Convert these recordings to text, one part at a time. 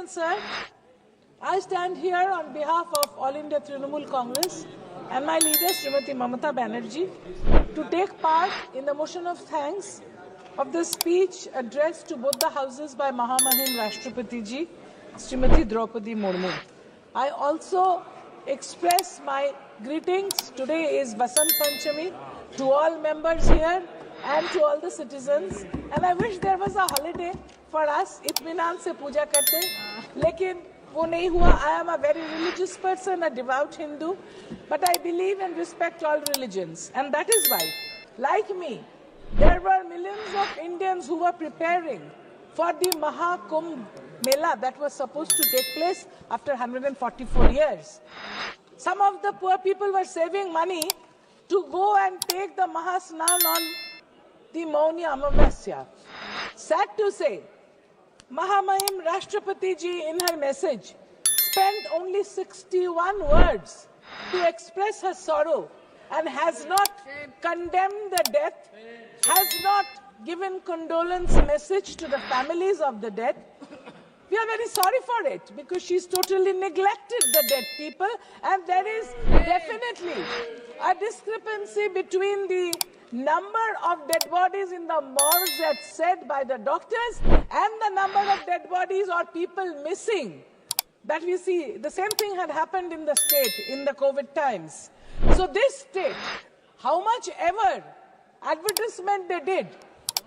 gentlemen, sir, I stand here on behalf of All India Trinamool Congress and my leader, Srimati Mamata Banerjee, to take part in the motion of thanks of the speech addressed to both the houses by Mahamahim Rashtrapati Ji, Srimati Draupadi Murmu. I also express my greetings. Today is Vasant Panchami to all members here and to all the citizens. And I wish there was a holiday for us. Itminan se puja karte. Lekin wo nahi hua. I am a very religious person, a devout Hindu. But I believe and respect all religions. And that is why, like me, there were millions of Indians who were preparing for the Mahakumbh Mela that was supposed to take place after 144 years. Some of the poor people were saving money to go and take the Mahasnan on the Mauni Amavasya. Sad to say, Mahamahim Rashtrapati Ji in her message spent only 61 words to express her sorrow and has not condemned the death, has not given condolence message to the families of the dead. We are very sorry for it because she's totally neglected the dead people, and there is definitely a discrepancy between the number of dead bodies in the morgues as said by the doctors and the number of dead bodies or people missing that we see. The same thing had happened in the state in the COVID times. So this state, how much ever advertisement they did,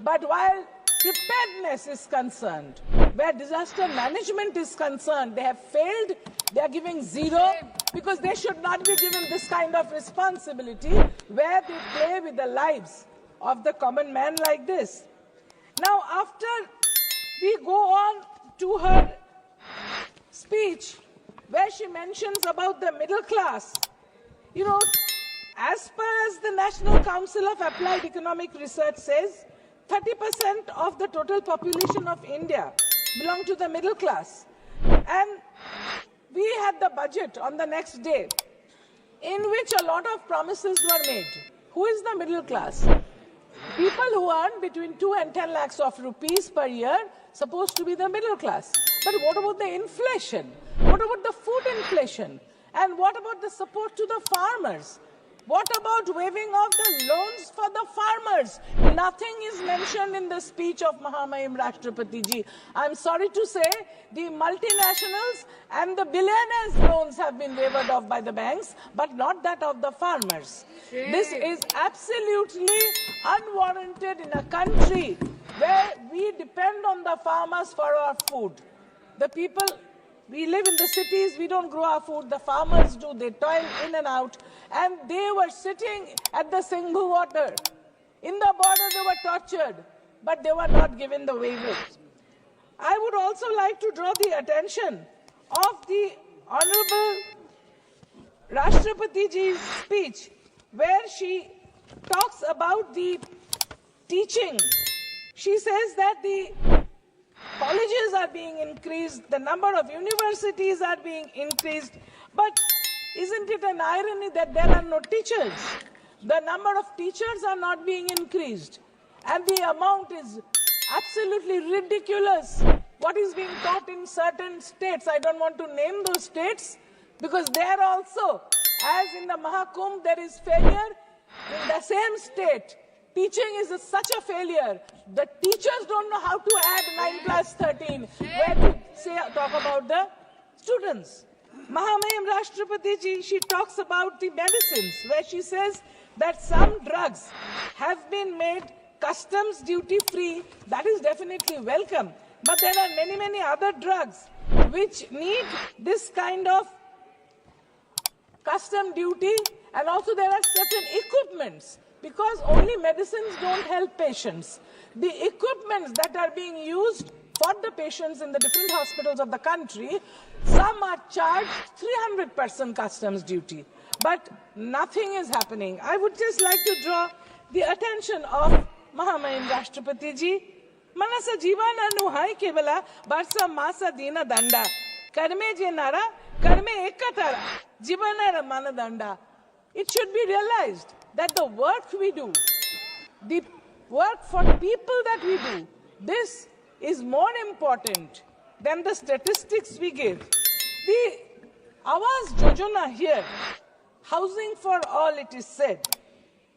but while preparedness is concerned, where disaster management is concerned, they have failed. They are giving zero because they should not be given this kind of responsibility where they play with the lives of the common man like this. Now, after we go on to her speech where she mentions about the middle class, you know, as per as the National Council of Applied Economic Research says, 30% of the total population of India belong to the middle class. And we had the budget on the next day in which a lot of promises were made. Who is the middle class? People who earn between 2 and 10 lakhs of rupees per year supposed to be the middle class. But what about the inflation? What about the food inflation? And what about the support to the farmers? What about waiving of the loans for the farmers? Nothing is mentioned in the speech of Mahamahim Rashtrapati Ji. I'm sorry to say the multinationals and the billionaires' loans have been waived off by the banks, but not that of the farmers. This is absolutely unwarranted in a country where we depend on the farmers for our food. The people, we live in the cities, we don't grow our food, the farmers do, they toil in and out. And they were sitting at the Singhu water. In the border they were tortured, but they were not given the waivers. I would also like to draw the attention of the Honorable Rashtrapati Ji's speech where she talks about the teaching. She says that the colleges are being increased, the number of universities are being increased, but isn't it an irony that there are no teachers? The number of teachers are not being increased, and the amount is absolutely ridiculous. What is being taught in certain states, I don't want to name those states, because there also, as in the Mahakumbh, there is failure. In the same state, teaching is such a failure. The teachers don't know how to add 9 plus 13, where to talk about the students. Mahamahim Rashtrapati Ji, she talks about the medicines, where she says that some drugs have been made customs duty free. That is definitely welcome. But there are many, many other drugs which need this kind of custom duty, and also there are certain equipments, because only medicines don't help patients. The equipments that are being used for the patients in the different hospitals of the country, some are charged 300% customs duty, but nothing is happening. I would just like to draw the attention of Mahamahim Rashtrapati Ji. Manasa jivana nuhai kevala barsa masa dina danda karme je nara karme ekatara jivana mana danda. It should be realized that the work we do, the work for people that we do, this is more important than the statistics we give. The Awas Yojana here, housing for all, it is said.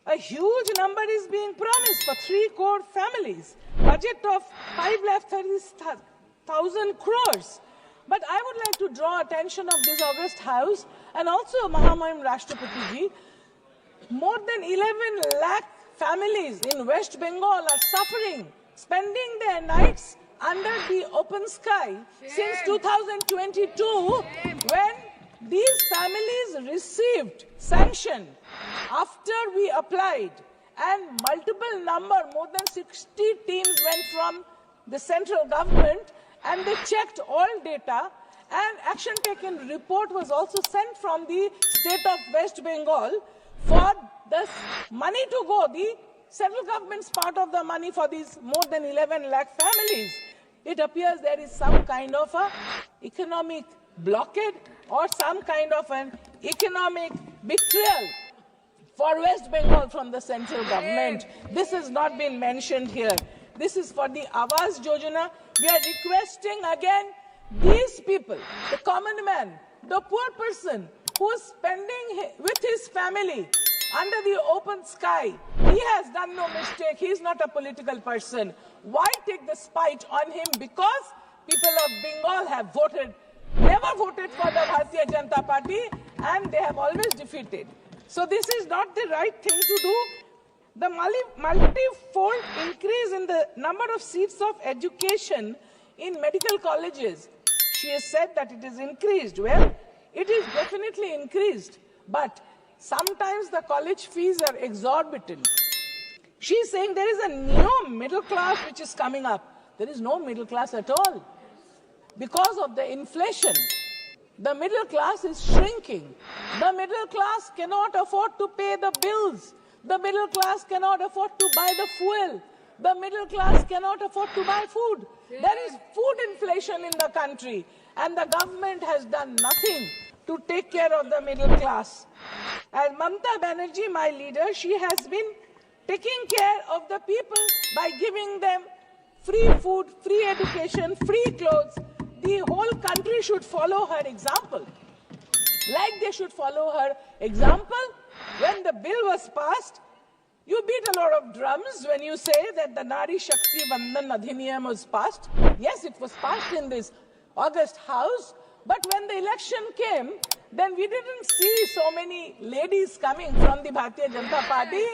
A huge number is being promised for 3 crore families. Budget of 5,30,000 crores. But I would like to draw attention of this August House and also Mahamahim Rashtrapati ji. More than 11 lakh families in West Bengal are suffering, spending their nights under the open sky since 2022, when these families received sanction after we applied, and multiple number, more than 60 teams went from the central government and they checked all data, and action taken report was also sent from the state of West Bengal for this money to go, the central government's part of the money for these more than 11 lakh families. It appears there is some kind of a economic blockade or some kind of an economic betrayal for West Bengal from the central government. This has not been mentioned here. This is for the Awas Yojana. We are requesting again these people, the common man, the poor person who is spending with his family under the open sky. He has done no mistake. He is not a political person. Why take the spite on him? Because people of Bengal have never voted for the Bharatiya Janata Party, and they have always defeated. So this is not the right thing to do. The multi-fold increase in the number of seats of education in medical colleges. She has said that it is increased. Well, it is definitely increased, but sometimes the college fees are exorbitant. She is saying there is a new middle class which is coming up. There is no middle class at all. Because of the inflation, the middle class is shrinking. The middle class cannot afford to pay the bills. The middle class cannot afford to buy the fuel. The middle class cannot afford to buy food. There is food inflation in the country, and the government has done nothing to take care of the middle class. And Mamata Banerjee, my leader, she has been taking care of the people by giving them free food, free education, free clothes. The whole country should follow her example. Like they should follow her example. When the bill was passed, you beat a lot of drums when you say that the Nari Shakti Vandan Adhiniyam was passed. Yes, it was passed in this August House. But when the election came, then we didn't see so many ladies coming from the Bharatiya Janata Party,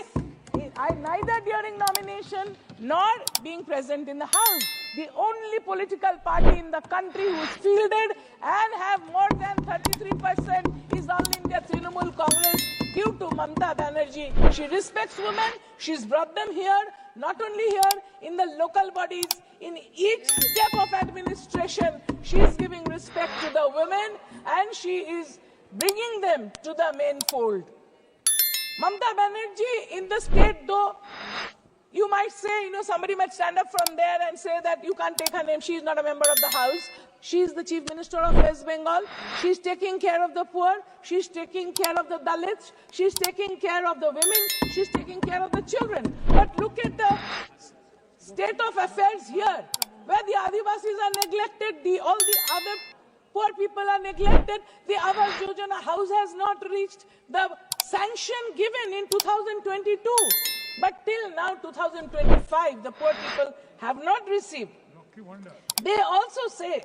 neither during nomination nor being present in the House. The only political party in the country who's fielded and have more than 33% is All India Trinamool Congress, due to Mamata Banerjee. She respects women. She's brought them here, not only here, in the local bodies, in each step of administration. She is giving respect to the women, and she is bringing them to the main fold. Mamata Banerjee in the state, though, you might say, somebody might stand up from there and say that you can't take her name. She is not a member of the House. She is the Chief Minister of West Bengal. She is taking care of the poor. She is taking care of the Dalits. She is taking care of the women. She is taking care of the children. But look at the state of affairs here, where the Adivasis are neglected, all the other poor people are neglected. The Awas Yojana House has not reached the sanction given in 2022. But till now, 2025, the poor people have not received. They also say,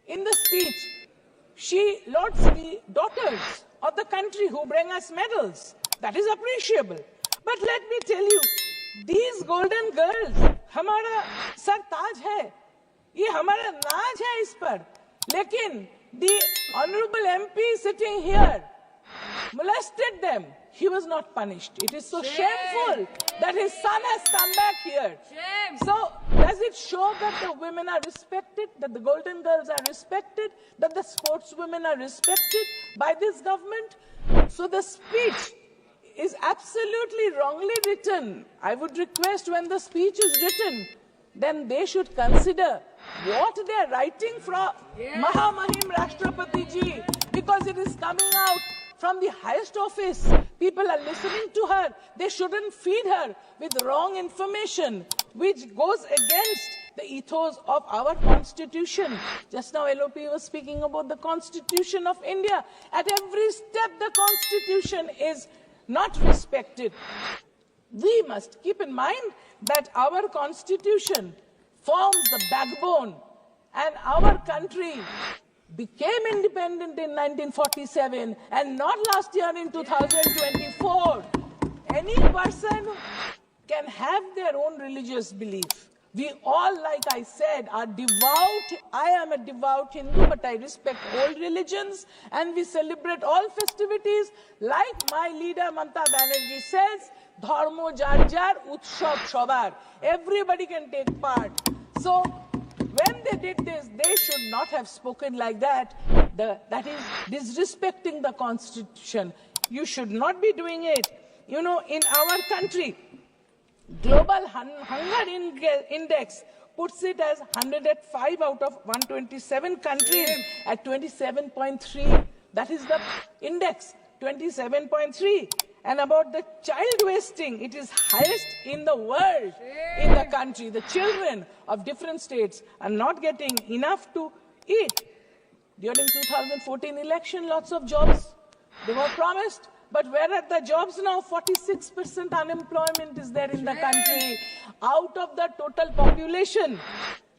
in the speech, she lauds the daughters of the country who bring us medals. That is appreciable. But let me tell you, these golden girls, हमारा sir ताज है, ये हमारा नाज है इस पर. लेकिन the honorable MP sitting here molested them. He was not punished. It is so shameful that his son has come back here. Shame. So, does it show that the women are respected, that the golden girls are respected, that the sportswomen are respected by this government? So the speech is absolutely wrongly written. I would request, when the speech is written, then they should consider what they are writing from Mahamahim Rashtrapati ji, because it is coming out from the highest office. People are listening to her. They shouldn't feed her with wrong information, which goes against the ethos of our constitution. Just now LOP was speaking about the Constitution of India. At every step the constitution is not respected. We must keep in mind that our constitution forms the backbone, and our country became independent in 1947 and not last year in 2024. Any person can have their own religious belief. We all, like I said, are devout. I am a devout Hindu, but I respect all religions, and we celebrate all festivities. Like my leader Mamata Banerjee says, Dharmo jar jar, Utsav shobar. Everybody can take part. So when they did this, they should not have spoken like that. That is disrespecting the constitution. You should not be doing it. You know, in our country, Global Hunger Index puts it as 105 out of 127 countries at 27.3. That is the index, 27.3. And about the child wasting, it is highest in the world, in the country. The children of different states are not getting enough to eat. During 2014 election, lots of jobs, they were promised. But where are the jobs now? 46% unemployment is there in the country. Out of the total population,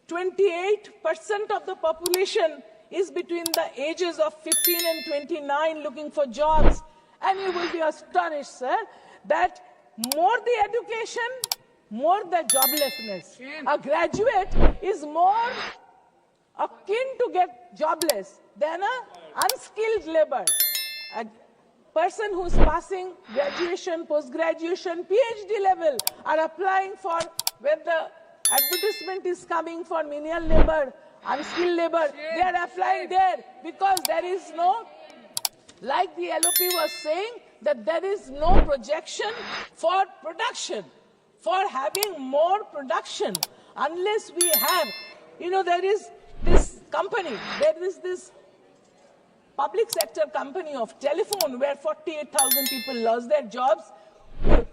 28% of the population is between the ages of 15 and 29 looking for jobs. And you will be astonished, sir, that more the education, more the joblessness. A graduate is more akin to get jobless than an unskilled labor. A person who's passing graduation, post-graduation, PhD level are applying for, when the advertisement is coming for menial labor, unskilled labor, they are applying there because there is no, like the LOP was saying, that there is no projection for production, for having more production, unless we have, you know, there is this company, there is this public sector company of telephone where 48,000 people lost their jobs.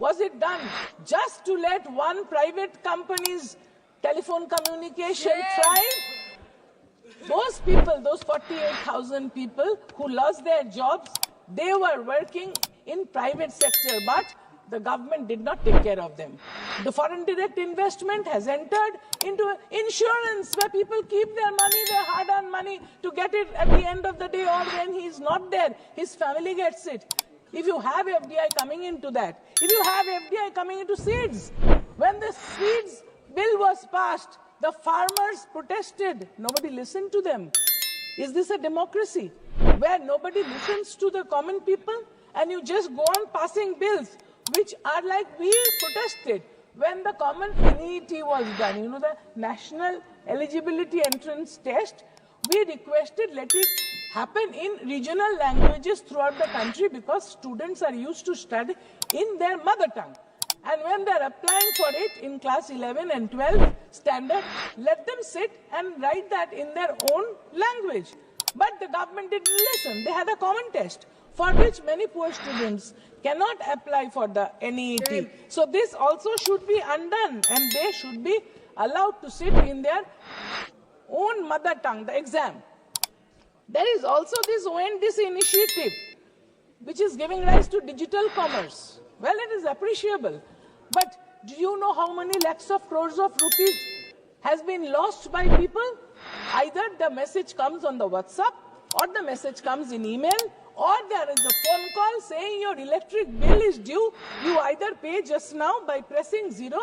Was it done just to let one private company's telephone communication thrive? Those people, those 48,000 people who lost their jobs, they were working in private sector, but the government did not take care of them. The foreign direct investment has entered into insurance where people keep their money, their hard-earned money, to get it at the end of the day, or when he is not there, his family gets it. If you have FDI coming into that, if you have FDI coming into seeds, when the seeds bill was passed, the farmers protested. Nobody listened to them. Is this a democracy where nobody listens to the common people and you just go on passing bills which are like we protested when the common NEET was done, you know, the National Eligibility Entrance Test, we requested let it happen in regional languages throughout the country because students are used to study in their mother tongue. And when they're applying for it in class 11 and 12 standard, let them sit and write that in their own language. But the government didn't listen. They had a common test for which many poor students cannot apply for the NEET. So this also should be undone and they should be allowed to sit in their own mother tongue, the exam. There is also this ONDC initiative which is giving rise to digital commerce. Well, it is appreciable. But do you know how many lakhs of crores of rupees has been lost by people? Either the message comes on the WhatsApp or the message comes in email, or there is a phone call saying your electric bill is due. You either pay just now by pressing 0,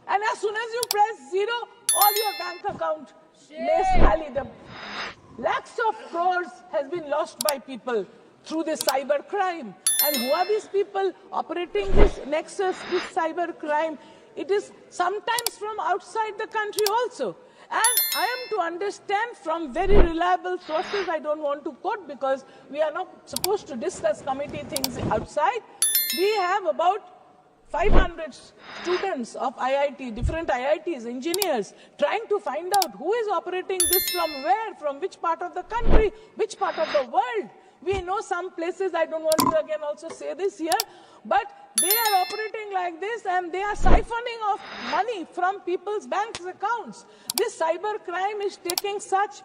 and as soon as you press 0, all your bank account lays tally. The lakhs of crores has been lost by people through this cyber crime. And who are these people operating this nexus, this cyber crime? It is sometimes from outside the country also. And I am to understand from very reliable sources, I don't want to quote because we are not supposed to discuss committee things outside. We have about 500 students of IIT, different IITs, engineers, trying to find out who is operating this from where, from which part of the country, which part of the world. We know some places, I don't want to again also say this here, But they are operating like this and they are siphoning off money from people's bank accounts. This cyber crime is taking such,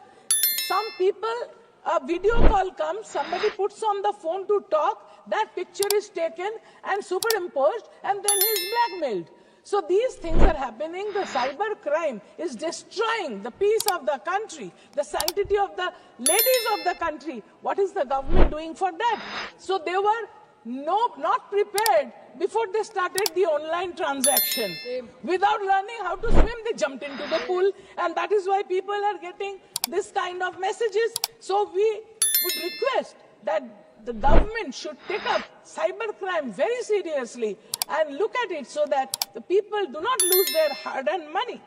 some people, a video call comes, somebody puts on the phone to talk, that picture is taken and superimposed and then he is blackmailed. So these things are happening. The cyber crime is destroying the peace of the country, the sanctity of the ladies of the country. What is the government doing for that? So they were not prepared before they started the online transaction. Without learning how to swim, they jumped into the pool, and that is why people are getting this kind of messages. So we would request that the government should take up cybercrime very seriously and look at it so that the people do not lose their hard-earned money.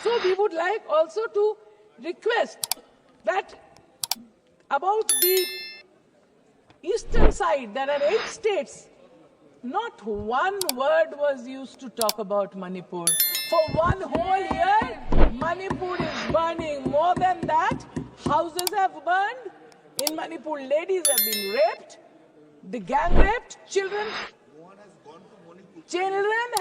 So we would like also to request that about the eastern side, there are 8 states. Not one word was used to talk about Manipur. For one whole year, Manipur is burning. More than that, houses have burned. In Manipur, ladies have been raped, the gang raped, children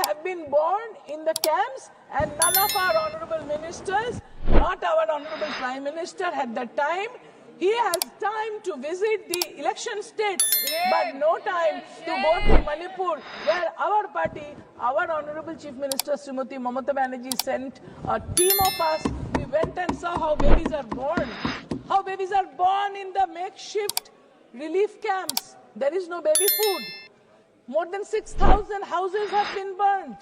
have been born in the camps, and none of our honorable ministers, not our honorable Prime Minister had the time. He has time to visit the election states, but no time to go to Manipur, where our party, our Honorable Chief Minister Srimati Mamata Banerjee sent a team of us. We went and saw how babies are born. How babies are born in the makeshift relief camps. There is no baby food. More than 6,000 houses have been burned.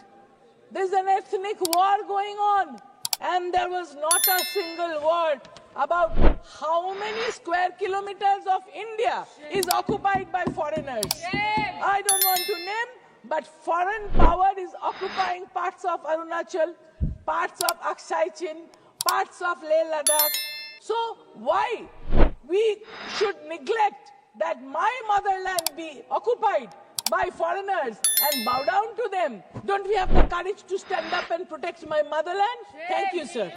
There's an ethnic war going on. And there was not a single word about how many square kilometers of India is occupied by foreigners. I don't want to name, but foreign power is occupying parts of Arunachal, parts of Aksai Chin, parts of Leh Ladakh. So why we should neglect that my motherland be occupied by foreigners and bow down to them? Don't we have the courage to stand up and protect my motherland? Thank you, sir.